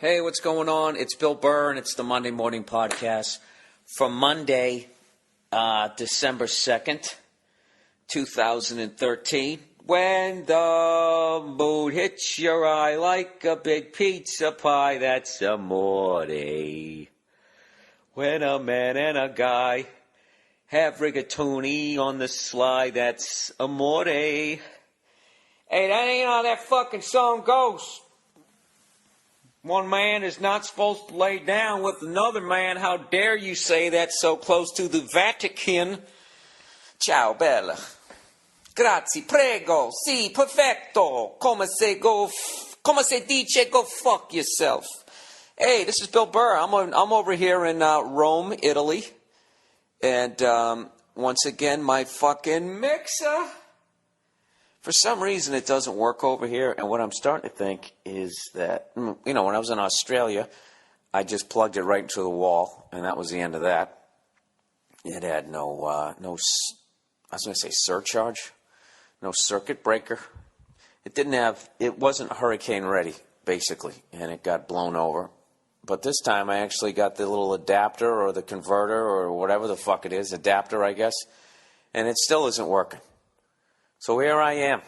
Hey, what's going on? It's Bill Burr, and it's the Monday Morning Podcast for Monday, December 2nd, 2013. When the mood hits your eye like a big pizza pie, that's amore. When a man and a guy have rigatoni on the sly, that's amore. Hey, that ain't how that fucking song goes. One man is not supposed to lay down with another man. How dare you say that so close to the Vatican? Ciao, bella. Grazie, prego. Si, perfetto. Come se dice, go fuck yourself. Hey, this is Bill Burr. I'm over here in Rome, Italy. And once again, my fucking mixer. For some reason, it doesn't work over here, and what I'm starting to think is that, when I was in Australia, I just plugged it right into the wall, and that was the end of that. It had no surcharge, no circuit breaker. It wasn't hurricane ready, basically, and it got blown over. But this time, I actually got the little adapter or the converter or whatever the fuck it is, adapter, I guess, and it still isn't working. So here I am.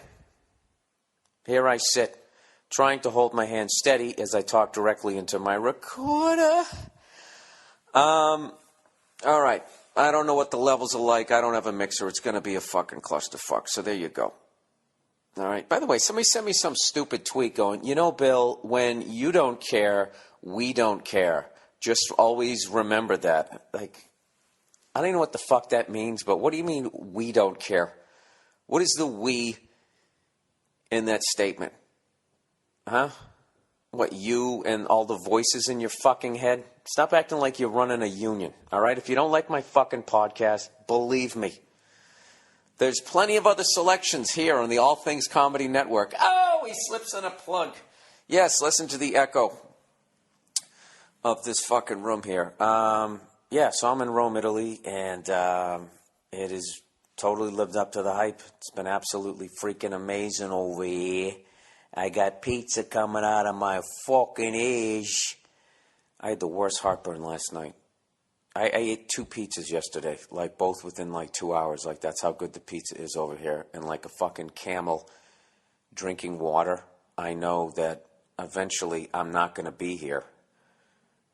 Here I sit, trying to hold my hand steady as I talk directly into my recorder. All right. I don't know what the levels are like. I don't have a mixer. It's going to be a fucking clusterfuck. So there you go. All right. By the way, somebody sent me some stupid tweet going, Bill, when you don't care, we don't care. Just always remember that. I don't even know what the fuck that means, but what do you mean we don't care? What is the we in that statement? Huh? What, you and all the voices in your fucking head? Stop acting like you're running a union, all right? If you don't like my fucking podcast, believe me. There's plenty of other selections here on the All Things Comedy Network. Oh, he slips in a plug. Yes, listen to the echo of this fucking room here. So I'm in Rome, Italy, and it is totally lived up to the hype. It's been absolutely freaking amazing over here. I got pizza coming out of my fucking ears. I had the worst heartburn last night. I ate 2 pizzas yesterday, both within 2 hours. That's how good the pizza is over here. And like a fucking camel drinking water, I know that eventually I'm not going to be here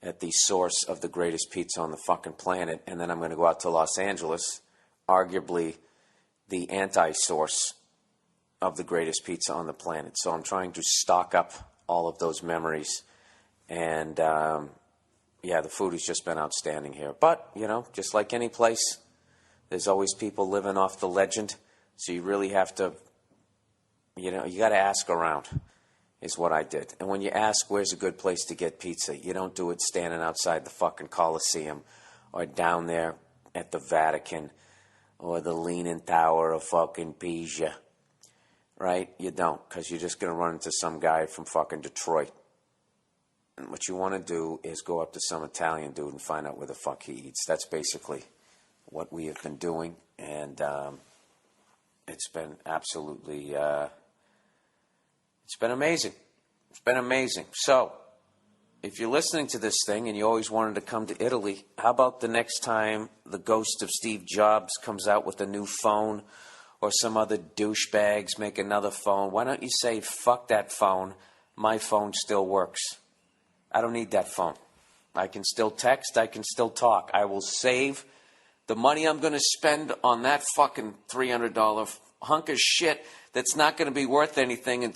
at the source of the greatest pizza on the fucking planet. And then I'm going to go out to Los Angeles, arguably the anti-source of the greatest pizza on the planet. So I'm trying to stock up all of those memories. And, the food has just been outstanding here. But, just like any place, there's always people living off the legend. So you really have to, you got to ask around, is what I did. And when you ask where's a good place to get pizza, you don't do it standing outside the fucking Coliseum or down there at the Vatican or the Leaning Tower of fucking Pisa, right? You don't, because you're just going to run into some guy from fucking Detroit. And what you want to do is go up to some Italian dude and find out where the fuck he eats. That's basically what we have been doing, and it's been absolutely, it's been amazing. It's been amazing. So, if you're listening to this thing and you always wanted to come to Italy, how about the next time the ghost of Steve Jobs comes out with a new phone or some other douchebags make another phone? Why don't you say, fuck that phone, my phone still works. I don't need that phone. I can still text, I can still talk. I will save the money I'm going to spend on that fucking $300 hunk of shit that's not going to be worth anything in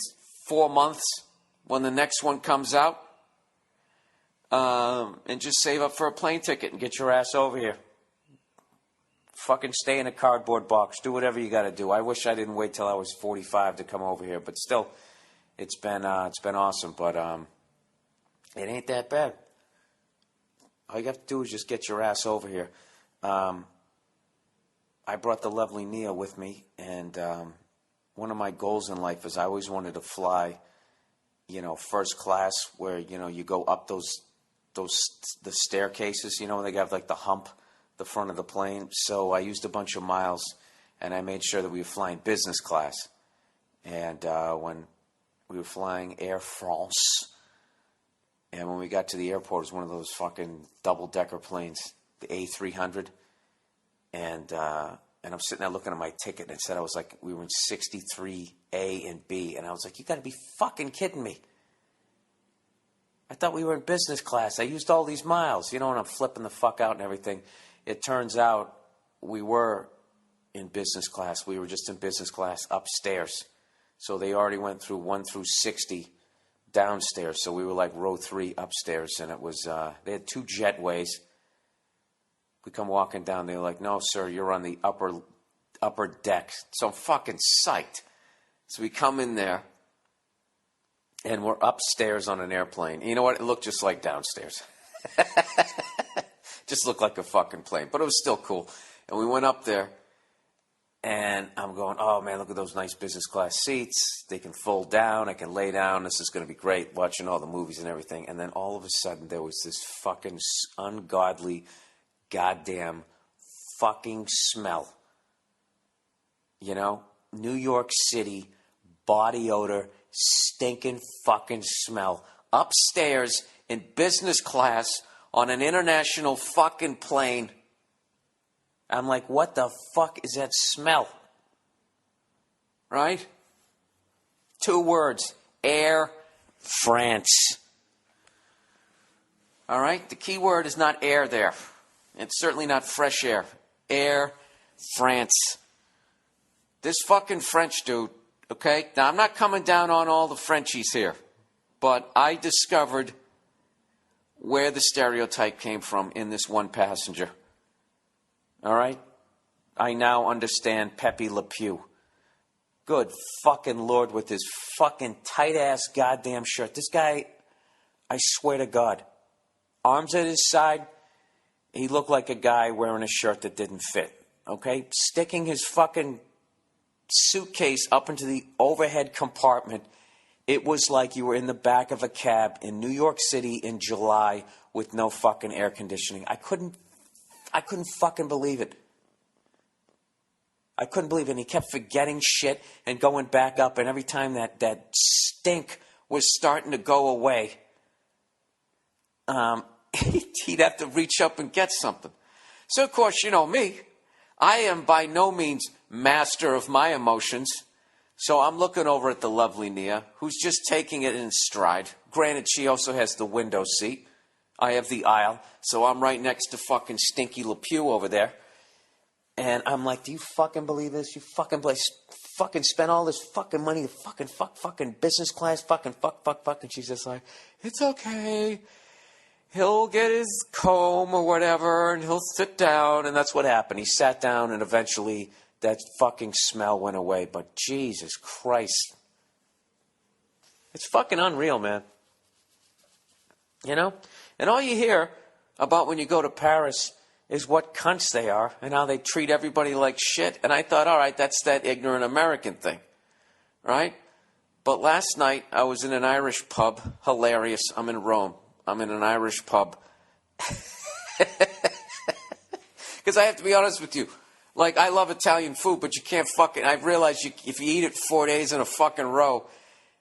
4 months when the next one comes out. And just save up for a plane ticket and get your ass over here. Fucking stay in a cardboard box. Do whatever you got to do. I wish I didn't wait till I was 45 to come over here, but still, it's been awesome. But it ain't that bad. All you have to do is just get your ass over here. I brought the lovely Nia with me, and one of my goals in life is I always wanted to fly, first class, where you go up the staircases, they have the hump, the front of the plane. So I used a bunch of miles, and I made sure that we were flying business class. And when we were flying Air France, And when we got to the airport, it was one of those fucking double-decker planes, the A300. And I'm sitting there looking at my ticket, and it said we were in 63A and B. And I was like, you got to be fucking kidding me. I thought we were in business class. I used all these miles, and I'm flipping the fuck out and everything. It turns out we were in business class. We were just in business class upstairs. So they already went through 1 through 60 downstairs. So we were like row 3 upstairs. And it was, they had 2 jetways. We come walking down. They're like, no, sir, you're on the upper deck. So I'm fucking psyched. So we come in there. And we're upstairs on an airplane. You know what? It looked just like downstairs. Just looked like a fucking plane. But it was still cool. And we went up there. And I'm going, oh, man, look at those nice business class seats. They can fold down. I can lay down. This is going to be great, watching all the movies and everything. And then all of a sudden, there was this fucking ungodly, goddamn fucking smell. New York City, body odor, stinking fucking smell. Upstairs in business class on an international fucking plane. I'm like, what the fuck is that smell? Right? 2 words. Air France. All right? The key word is not air there. It's certainly not fresh air. Air France. This fucking French dude, okay? Now, I'm not coming down on all the Frenchies here, but I discovered where the stereotype came from in this one passenger. All right? I now understand Pepe Le Pew. Good fucking Lord with his fucking tight-ass goddamn shirt. This guy, I swear to God, arms at his side, he looked like a guy wearing a shirt that didn't fit. Okay? Sticking his fucking suitcase up into the overhead compartment. It was like you were in the back of a cab in New York City in July with no fucking air conditioning. I couldn't fucking believe it. I couldn't believe it. And he kept forgetting shit and going back up. And every time that stink was starting to go away, he'd have to reach up and get something. So, of course, you know me. I am by no means master of my emotions. So I'm looking over at the lovely Nia, who's just taking it in stride. Granted, she also has the window seat. I have the aisle. So I'm right next to fucking Stinky Le Pew over there. And I'm like, do you fucking believe this? You fucking spend all this fucking money to fucking business class, fuck. And she's just like, it's okay. He'll get his comb or whatever, and he'll sit down. And that's what happened. He sat down, and eventually that fucking smell went away. But Jesus Christ. It's fucking unreal, man. You know? And all you hear about when you go to Paris is what cunts they are and how they treat everybody like shit. And I thought, all right, that's that ignorant American thing, right? But last night I was in an Irish pub. Hilarious. I'm in Rome. I'm in an Irish pub. Because I have to be honest with you. Like, I love Italian food, but you can't fucking... I've realized if you eat it 4 days in a fucking row,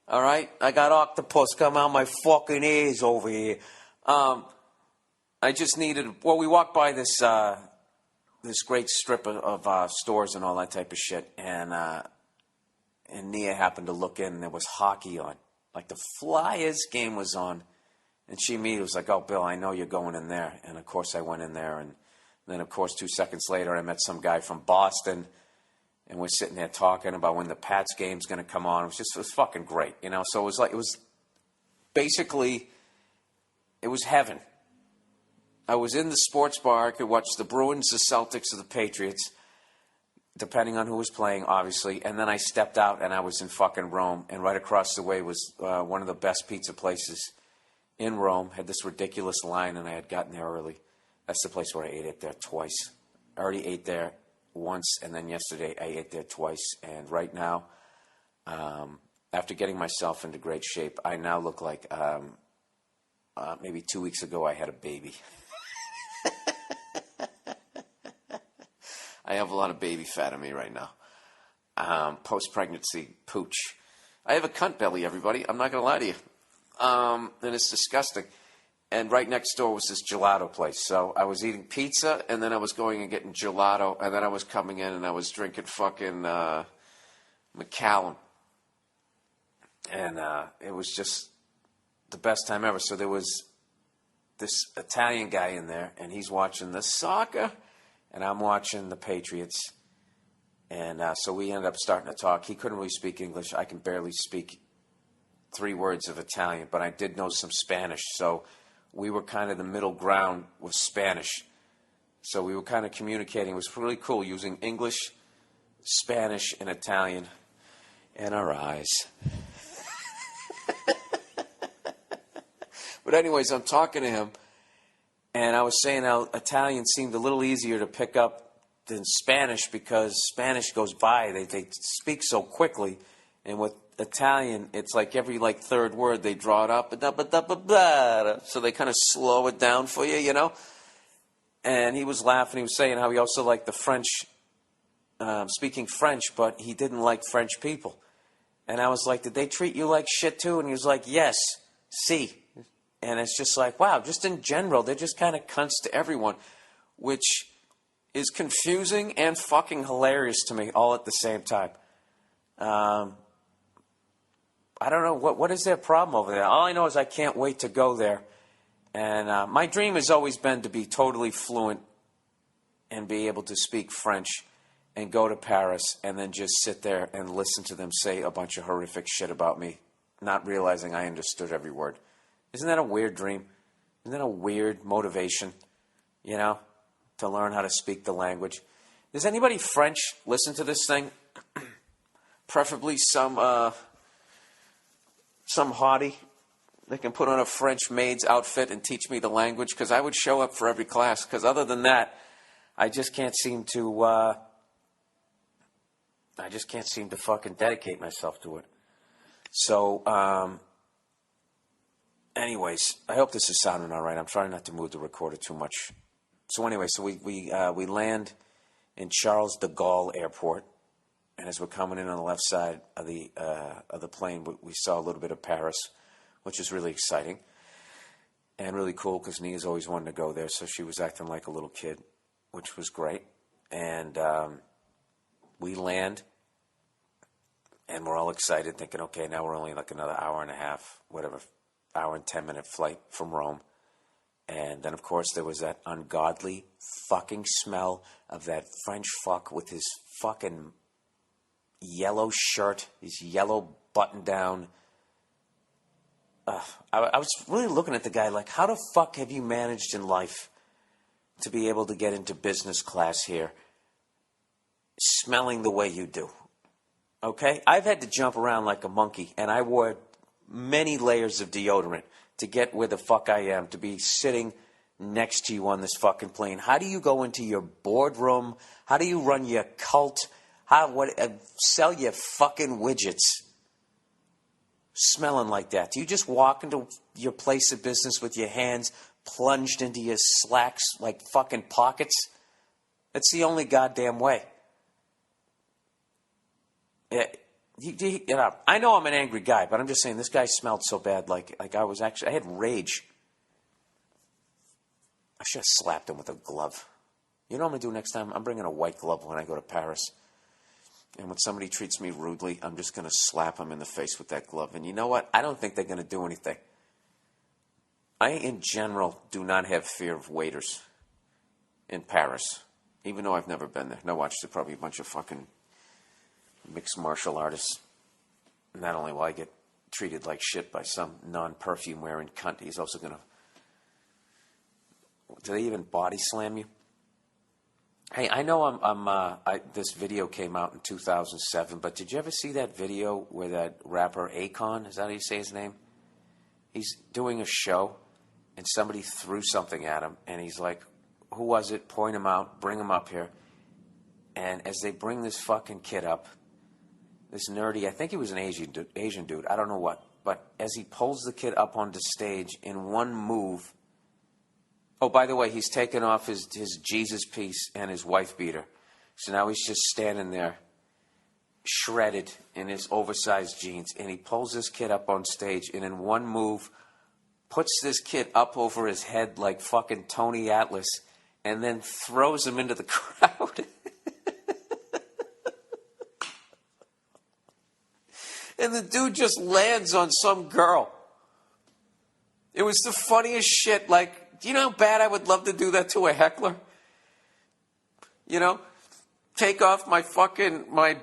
all right? I got octopus come out my fucking ears over here. I just needed... Well, we walked by this great strip of stores and all that type of shit, and Nia happened to look in, and there was hockey on. Like, the Flyers game was on, and she immediately was like, oh, Bill, I know you're going in there. And, of course, I went in there, and then, of course, 2 seconds later, I met some guy from Boston, and we're sitting there talking about when the Pats game's going to come on. It was fucking great, you know? So it was basically, it was heaven. I was in the sports bar. I could watch the Bruins, the Celtics, or the Patriots, depending on who was playing, obviously. And then I stepped out, and I was in fucking Rome. And right across the way was one of the best pizza places in Rome. Had this ridiculous line, and I had gotten there early. That's the place where I ate it there twice. I already ate there once, and then yesterday I ate there twice. And right now, after getting myself into great shape, I now look like maybe 2 weeks ago I had a baby. I have a lot of baby fat on me right now. Post-pregnancy pooch. I have a cunt belly, everybody. I'm not going to lie to you. And it's disgusting. And right next door was this gelato place. So I was eating pizza, and then I was going and getting gelato, and then I was coming in and I was drinking fucking Macallan. And it was just the best time ever. So there was this Italian guy in there, and he's watching the soccer, and I'm watching the Patriots. And so we ended up starting to talk. He couldn't really speak English. I can barely speak 3 words of Italian, but I did know some Spanish. So we were kind of the middle ground with Spanish. So we were kind of communicating. It was really cool using English, Spanish, and Italian in our eyes. But anyways, I'm talking to him, and I was saying how Italian seemed a little easier to pick up than Spanish because Spanish goes by. They speak so quickly, and with Italian, it's like every third word they draw it up, so they kind of slow it down for you, you know. And he was laughing. He was saying how he also liked the French, speaking French, but he didn't like French people. And I was like, did they treat you like shit too? And he was like, yes, si. And it's just like, wow, just in general, they're just kind of cunts to everyone, which is confusing and fucking hilarious to me all at the same time. I don't know, what is their problem over there? All I know is I can't wait to go there. And my dream has always been to be totally fluent and be able to speak French and go to Paris and then just sit there and listen to them say a bunch of horrific shit about me, not realizing I understood every word. Isn't that a weird dream? Isn't that a weird motivation, you know, to learn how to speak the language? Does anybody French listen to this thing? Preferably some hottie that can put on a French maid's outfit and teach me the language, because I would show up for every class, because other than that, I just can't seem to fucking dedicate myself to it. So, anyways, I hope this is sounding all right. I'm trying not to move the recorder too much. So anyway, so we land in Charles de Gaulle Airport, and as we're coming in on the left side of the plane, we saw a little bit of Paris, which is really exciting and really cool because Nia's always wanted to go there, so she was acting like a little kid, which was great. And we land, and we're all excited, thinking, okay, now we're only like another hour and a half, whatever, hour and 10-minute flight from Rome. And then, of course, there was that ungodly fucking smell of that French fuck with his fucking yellow shirt, his yellow button-down. I was really looking at the guy like, how the fuck have you managed in life to be able to get into business class here smelling the way you do? Okay? I've had to jump around like a monkey, and I wore many layers of deodorant to get where the fuck I am, to be sitting next to you on this fucking plane. How do you go into your boardroom? How do you run your cult? Sell your fucking widgets smelling like that? Do you just walk into your place of business with your hands plunged into your slacks like fucking pockets? That's the only goddamn way. I know I'm an angry guy, but I'm just saying this guy smelled so bad, like I had rage. I should have slapped him with a glove. You know what I'm going to do next time? I'm bringing a white glove when I go to Paris. And when somebody treats me rudely, I'm just going to slap them in the face with that glove. And you know what? I don't think they're going to do anything. I, in general, do not have fear of waiters in Paris, even though I've never been there. Now watch, there's probably a bunch of fucking mixed martial artists. Not only will I get treated like shit by some non-perfume wearing cunt, he's also going to... Do they even body slam you? Hey, I know this video came out in 2007, but did you ever see that video where that rapper Akon, is that how you say his name? He's doing a show, and somebody threw something at him, and he's like, who was it? Point him out, bring him up here. And as they bring this fucking kid up, this nerdy, I think he was an Asian dude, I don't know what, but as he pulls the kid up onto stage in one move... Oh, by the way, he's taken off his Jesus piece and his wife beater. So now he's just standing there, shredded in his oversized jeans. And he pulls this kid up on stage and in one move puts this kid up over his head like fucking Tony Atlas, and then throws him into the crowd. And the dude just lands on some girl. It was the funniest shit. Like, do you know how bad I would love to do that to a heckler? You know? Take off my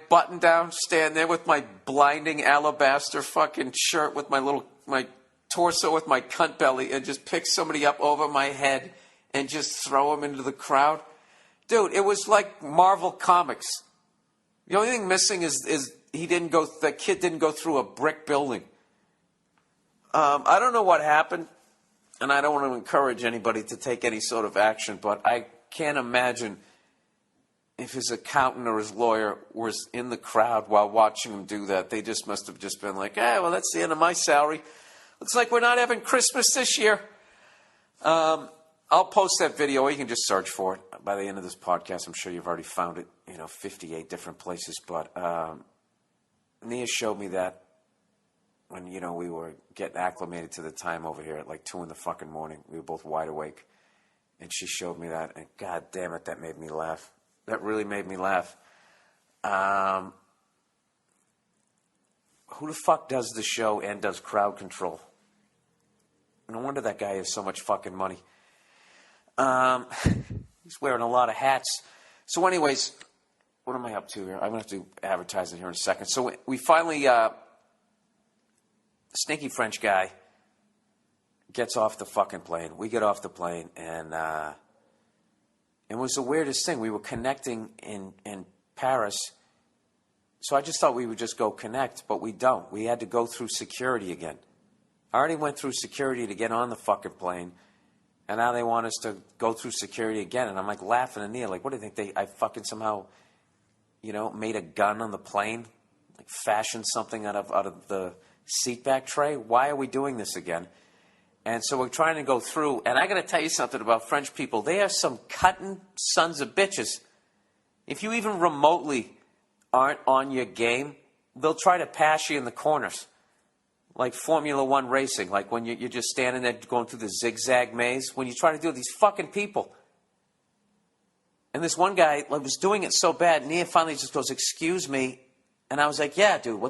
button down, stand there with my blinding alabaster fucking shirt with my torso with my cunt belly, and just pick somebody up over my head and just throw them into the crowd. Dude, it was like Marvel Comics. The only thing missing is that kid didn't go through a brick building. I don't know what happened, and I don't want to encourage anybody to take any sort of action, but I can't imagine if his accountant or his lawyer was in the crowd while watching him do that. They just must have just been like, well, that's the end of my salary. Looks like we're not having Christmas this year. I'll post that video, or you can just search for it. By the end of this podcast, I'm sure you've already found it, 58 different places. But Nia showed me that when, we were getting acclimated to the time over here at like 2 in the fucking morning. We were both wide awake. And she showed me that, and God damn it, that made me laugh. That really made me laugh. Who the fuck does the show and does crowd control? No wonder that guy has so much fucking money. He's wearing a lot of hats. So anyways, what am I up to here? I'm going to have to advertise it here in a second. So we finally, stinky French guy gets off the fucking plane. We get off the plane, and it was the weirdest thing. We were connecting in Paris, so I just thought we would just go connect, but we don't. We had to go through security again. I already went through security to get on the fucking plane, and now they want us to go through security again. And I'm like laughing at Nia, like, what do you think? I fucking somehow, made a gun on the plane, like fashioned something out of the seatback tray? Why are we doing this again? And so we're trying to go through, and I got to tell you something about French people. They are some cutting sons of bitches. If you even remotely aren't on your game, they'll try to pass you in the corners. Like Formula One racing, like when you're just standing there going through the zigzag maze, when you try to do these fucking people. And this one guy was doing it so bad, Nia finally just goes, "Excuse me." And I was like, "Yeah, dude,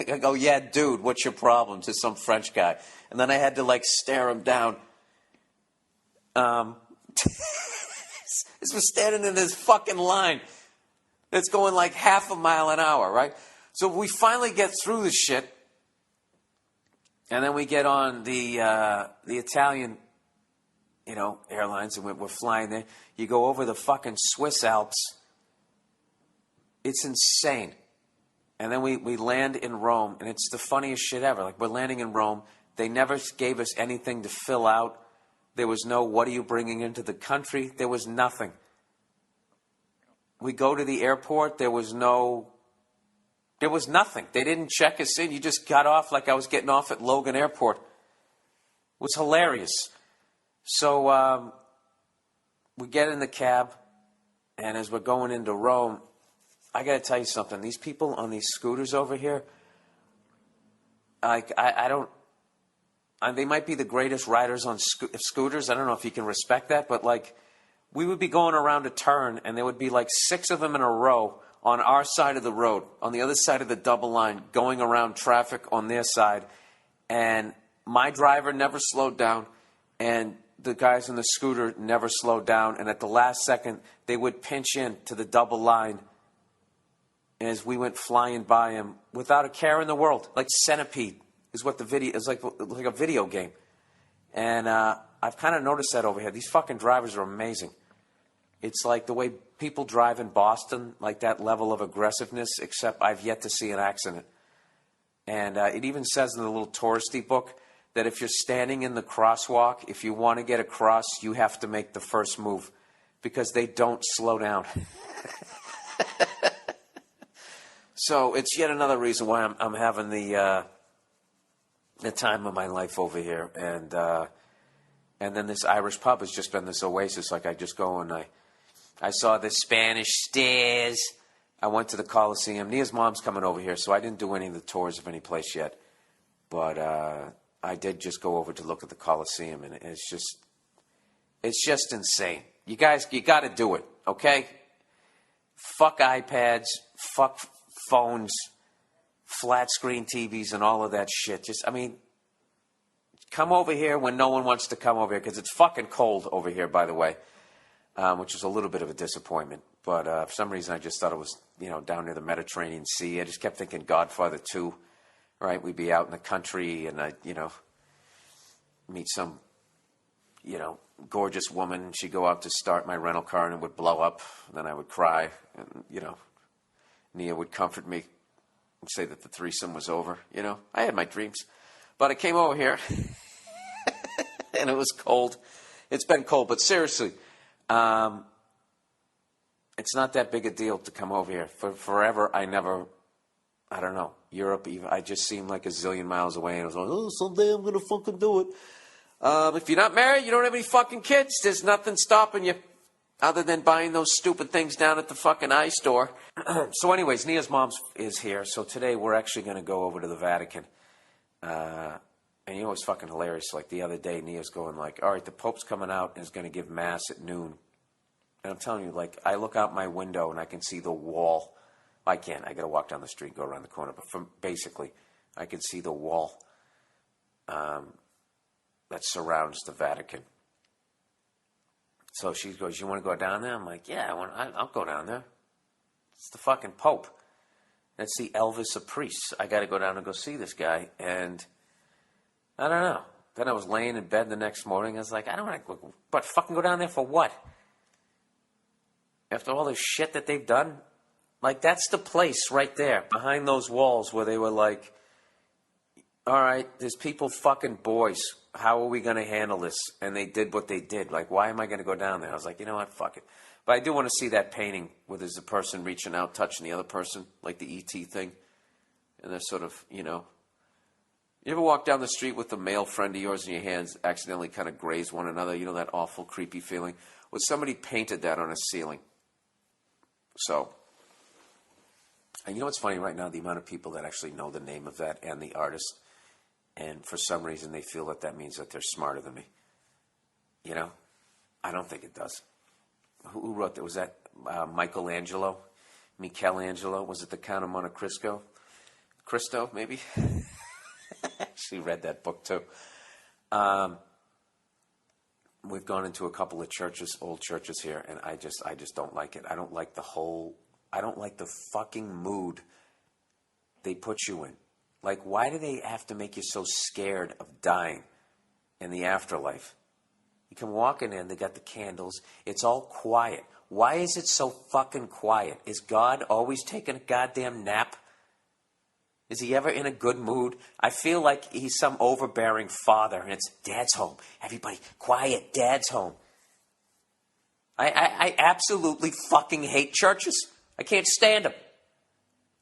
I go, "Yeah, dude, what's your problem?" to some French guy. And then I had to stare him down. This was standing in this fucking line that's going like half a mile an hour, right? So we finally get through the shit. And then we get on the Italian, airlines, and we're flying there. You go over the fucking Swiss Alps. It's insane. And then we land in Rome, and it's the funniest shit ever. Like, we're landing in Rome. They never gave us anything to fill out. There was no, what are you bringing into the country? There was nothing. We go to the airport. There was nothing. They didn't check us in. You just got off like I was getting off at Logan Airport. It was hilarious. So we get in the cab, and as we're going into Rome, I got to tell you something. These people on these scooters over here, they might be the greatest riders on scooters. I don't know if you can respect that, but we would be going around a turn, and there would be 6 of them in a row on our side of the road, on the other side of the double line, going around traffic on their side. And my driver never slowed down, and the guys on the scooter never slowed down. And at the last second, they would pinch in to the double line as we went flying by him without a care in the world. Like Centipede is what the video is, like a video game. And I've kind of noticed that over here. These fucking drivers are amazing. It's like the way people drive in Boston, like that level of aggressiveness, except I've yet to see an accident. And it even says in the little touristy book that if you're standing in the crosswalk, if you want to get across, you have to make the first move because they don't slow down. So it's yet another reason why I'm having the time of my life over here. And then this Irish pub has just been this oasis. Like, I just go and I saw the Spanish Stairs. I went to the Coliseum. Nia's mom's coming over here, so I didn't do any of the tours of any place yet. But I did just go over to look at the Coliseum, and it's just insane. You guys, you got to do it, okay? Fuck iPads, fuck phones, flat screen TVs, and all of that shit. Come over here when no one wants to come over here, because it's fucking cold over here, by the way, which is a little bit of a disappointment. But for some reason, I just thought it was, down near the Mediterranean Sea. I just kept thinking Godfather 2, right? We'd be out in the country, and I'd, meet some, gorgeous woman. She'd go out to start my rental car, and it would blow up. And then I would cry, and, Nia would comfort me and say that the threesome was over. I had my dreams. But I came over here, and it was cold. It's been cold, but seriously, it's not that big a deal to come over here. For forever, I don't know, Europe, even, I just seemed like a zillion miles away, and I was like, oh, someday I'm going to fucking do it. If you're not married, you don't have any fucking kids, there's nothing stopping you other than buying those stupid things down at the fucking iStore. So anyways, Nia's mom is here, so today we're actually going to go over to the Vatican. And it was fucking hilarious. Like the other day, Nia's going like, all right, the Pope's coming out and is going to give Mass at noon. And I'm telling you, like, I look out my window and I can see the wall. I can't. I got to walk down the street, go around the corner. But basically, I can see the wall that surrounds the Vatican. So she goes, you want to go down there? I'm like, yeah, I'll go down there. It's the fucking Pope. That's the Elvis of priests. I got to go down and go see this guy. And I don't know. Then I was laying in bed the next morning. I was like, I don't want to go. But fucking go down there for what? After all the shit that they've done? Like, that's the place right there, behind those walls, where they were like, all right, there's people fucking boys. How are we going to handle this? And they did what they did. Like, why am I going to go down there? I was like, you know what? Fuck it. But I do want to see that painting where there's a person reaching out, touching the other person, like the E.T. thing. And they're sort of, You ever walk down the street with a male friend of yours and your hands accidentally kind of graze one another? You know that awful, creepy feeling? Well, somebody painted that on a ceiling. So, and you know what's funny right now? The amount of people that actually know the name of that and the artist. And for some reason, they feel that means that they're smarter than me. I don't think it does. Who wrote that? Was that Michelangelo? Was it the Count of Monte Cristo? Cristo, maybe? I actually read that book, too. We've gone into a couple of churches, old churches here, and I just don't like it. I don't like the fucking mood they put you in. Like, why do they have to make you so scared of dying in the afterlife? You come walking in, they got the candles. It's all quiet. Why is it so fucking quiet? Is God always taking a goddamn nap? Is he ever in a good mood? I feel like he's some overbearing father, and it's Dad's home. Everybody, quiet, Dad's home. I absolutely fucking hate churches. I can't stand them.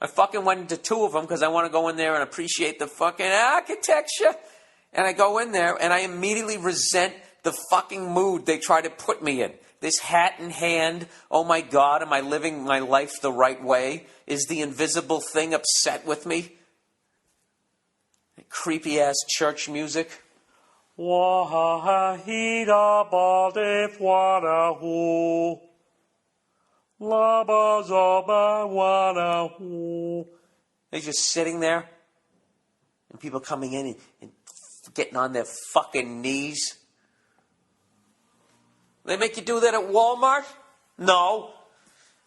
I fucking went into 2 of them because I want to go in there and appreciate the fucking architecture. And I go in there, and I immediately resent the fucking mood they try to put me in. This hat in hand, oh my God, am I living my life the right way? Is the invisible thing upset with me? Creepy ass church music. They're just sitting there, and people coming in and getting on their fucking knees. They make you do that at Walmart? No.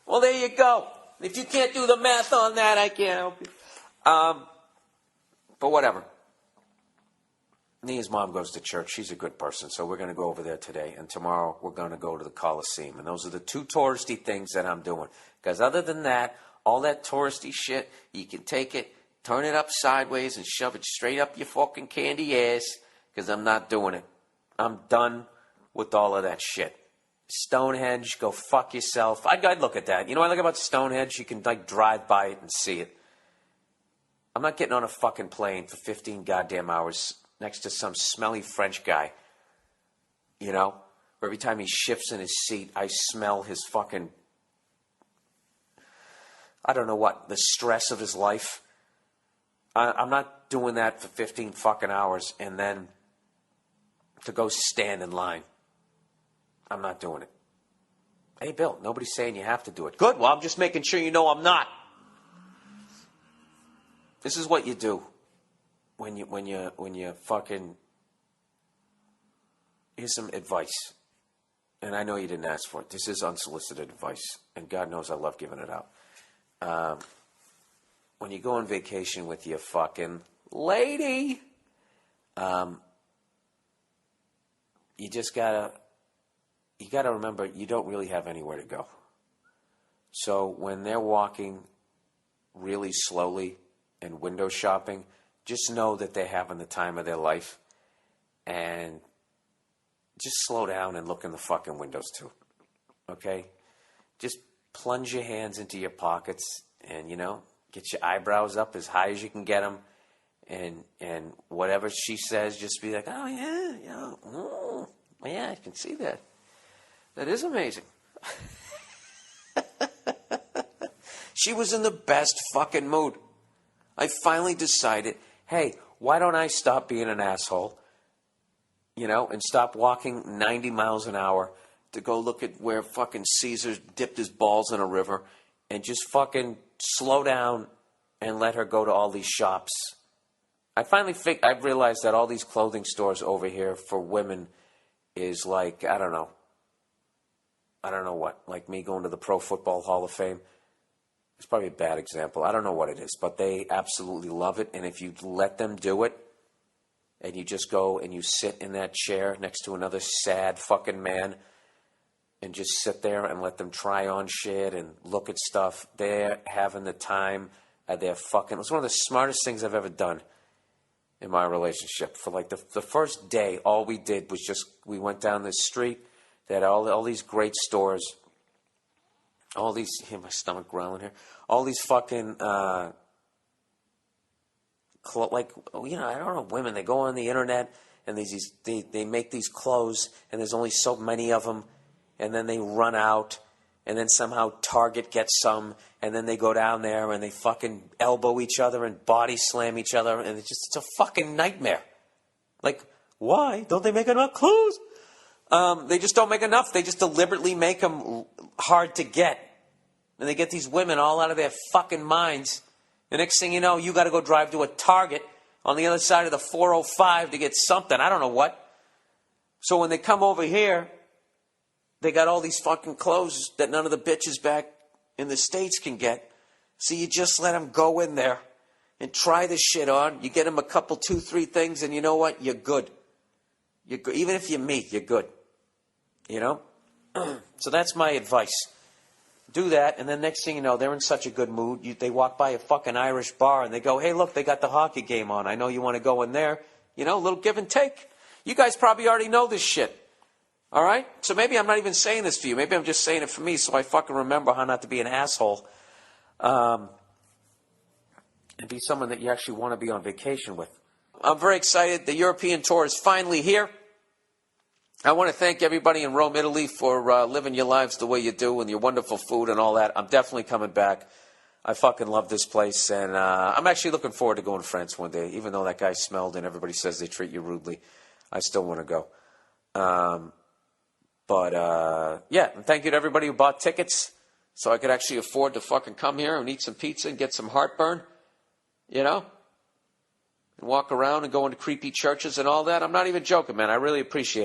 Well, there you go. If you can't do the math on that, I can't help you. But whatever. Nia's mom goes to church. She's a good person, so we're going to go over there today. And tomorrow we're going to go to the Coliseum. And those are the 2 touristy things that I'm doing. Because other than that, all that touristy shit, you can take it, turn it up sideways, and shove it straight up your fucking candy ass. Because I'm not doing it. I'm done with all of that shit. Stonehenge, go fuck yourself. I'd look at that. You know what I like about Stonehenge? You can like drive by it and see it. I'm not getting on a fucking plane for 15 goddamn hours next to some smelly French guy. Where every time he shifts in his seat, I smell his fucking, I don't know what, the stress of his life. I'm not doing that for 15 fucking hours and then to go stand in line. I'm not doing it. Hey, Bill, nobody's saying you have to do it. Good. Well, I'm just making sure you know I'm not. This is what you do when you fucking. Here's some advice, and I know you didn't ask for it. This is unsolicited advice, and God knows I love giving it out. When you go on vacation with your fucking lady, you gotta remember you don't really have anywhere to go. So when they're walking really slowly and window shopping, just know that they're having the time of their life, and just slow down and look in the fucking windows too. Okay? Just plunge your hands into your pockets and, get your eyebrows up as high as you can get them. And whatever she says, just be like, oh, yeah, I can see that. That is amazing. She was in the best fucking mood. I finally decided, hey, why don't I stop being an asshole, and stop walking 90 miles an hour to go look at where fucking Caesar dipped his balls in a river and just fucking slow down and let her go to all these shops. I've realized that all these clothing stores over here for women is like, I don't know what, like me going to the Pro Football Hall of Fame. It's probably a bad example. I don't know what it is, but they absolutely love it. And if you let them do it, and you just go and you sit in that chair next to another sad fucking man and just sit there and let them try on shit and look at stuff, they're having the time of their fucking... It was one of the smartest things I've ever done in my relationship. For like the first day, all we did was we went down this street. They had all these great stores. All these... my stomach growling here. All these fucking... I don't know, women, they go on the internet and they make these clothes and there's only so many of them and then they run out and then somehow Target gets some and then they go down there and they fucking elbow each other and body slam each other and it's a fucking nightmare. Like, why don't they make enough clothes? They just don't make enough. They just deliberately make them hard to get. And they get these women all out of their fucking minds. The next thing you know, you got to go drive to a Target on the other side of the 405 to get something. I don't know what. So when they come over here, they got all these fucking clothes that none of the bitches back in the States can get. So you just let them go in there and try the shit on. You get them a couple, 2, 3 things, and you know what? You're good. You're good. Even if you meet, you're good. So that's my advice. Do that, and then next thing you know, they're in such a good mood. They walk by a fucking Irish bar, and they go, hey, look, they got the hockey game on. I know you want to go in there. A little give and take. You guys probably already know this shit. All right? So maybe I'm not even saying this for you. Maybe I'm just saying it for me so I fucking remember how not to be an asshole. And be someone that you actually want to be on vacation with. I'm very excited. The European tour is finally here. I want to thank everybody in Rome, Italy for living your lives the way you do and your wonderful food and all that. I'm definitely coming back. I fucking love this place. And I'm actually looking forward to going to France one day. Even though that guy smelled and everybody says they treat you rudely, I still want to go. Yeah, and thank you to everybody who bought tickets so I could actually afford to fucking come here and eat some pizza and get some heartburn, and walk around and go into creepy churches and all that. I'm not even joking, man. I really appreciate it.